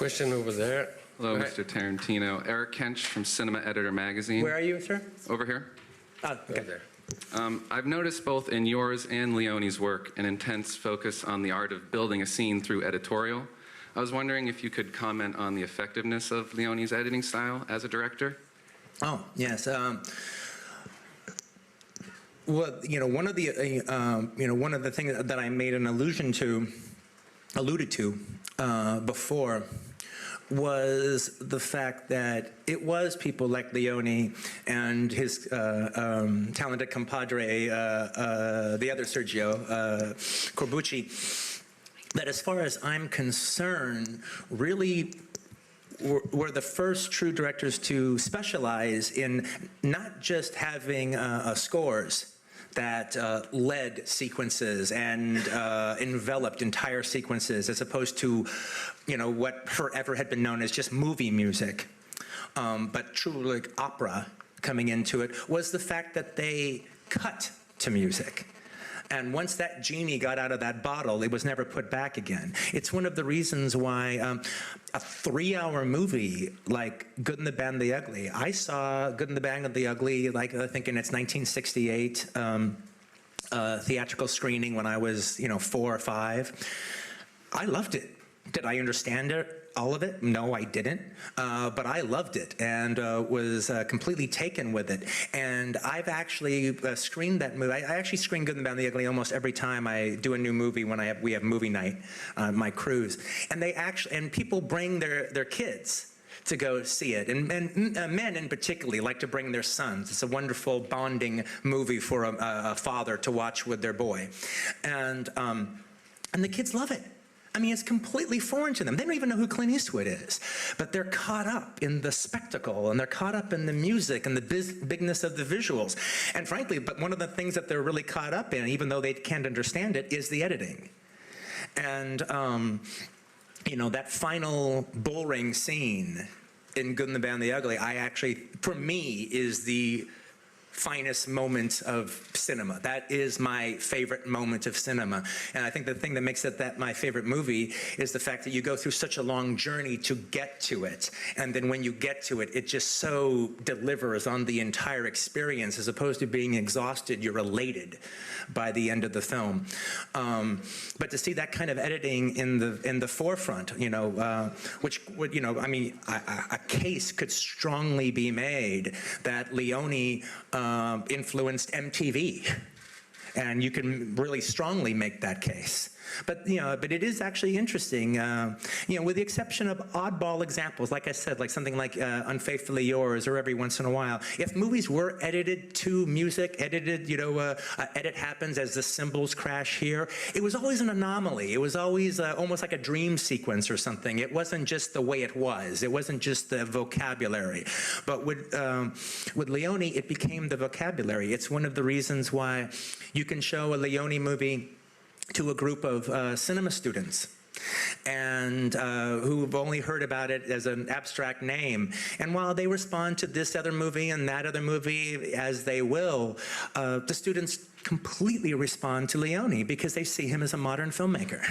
Question over there. Hello, Mr. Tarantino. Eric Kench from Cinema Editor Magazine. Where are you, sir? Over here. Oh, okay. There. I've noticed both in yours and Leone's work an intense focus on the art of building a scene through editorial. I was wondering if you could comment on the effectiveness of Leone's editing style as a director. Oh, yes. Well, one of the things that I made an alluded to before was the fact that it was people like Leone and his talented compadre, the other Sergio, Corbucci, that as far as I'm concerned, really were the first true directors to specialize in not just having scores that led sequences and enveloped entire sequences, as opposed to, what forever had been known as just movie music, but truly like opera coming into it, was the fact that they cut to music. And once that genie got out of that bottle, it was never put back again. It's one of the reasons why a 3-hour movie like Good and the Bad and the Ugly, I saw Good and the Bad and the Ugly, like I think in its 1968 theatrical screening when I was, 4 or 5. I loved it. Did I understand it? All of it? No, I didn't. But I loved it and was completely taken with it. And I've actually screened that movie. I actually screen Good and the Bad and the Ugly almost every time I do a new movie when we have movie night on my cruise. And people bring their kids to go see it. And men in particular like to bring their sons. It's a wonderful bonding movie for a father to watch with their boy. And the kids love it. I mean, it's completely foreign to them. They don't even know who Clint Eastwood is. But they're caught up in the spectacle, and they're caught up in the music and the bigness of the visuals. And frankly, but one of the things that they're really caught up in, even though they can't understand it, is the editing. And, that final bull ring scene in Good and the Bad and the Ugly, for me, is the finest moment of cinema. That is my favorite moment of cinema. And I think the thing that makes it my favorite movie is the fact that you go through such a long journey to get to it. And then when you get to it, it just so delivers on the entire experience. As opposed to being exhausted, you're elated by the end of the film. But to see that kind of editing in the forefront, which would, a case could strongly be made that Leone influenced MTV, and you can really strongly make that case. But it is actually interesting, with the exception of oddball examples, like I said, like something like Unfaithfully Yours or Every Once in a While. If movies were edited to music, edit happens as the cymbals crash here, it was always an anomaly. It was always almost like a dream sequence or something. It wasn't just the way it was. It wasn't just the vocabulary. But with Leone, it became the vocabulary. It's one of the reasons why you can show a Leone movie to a group of cinema students and who've only heard about it as an abstract name. And while they respond to this other movie and that other movie as they will, the students completely respond to Leone because they see him as a modern filmmaker.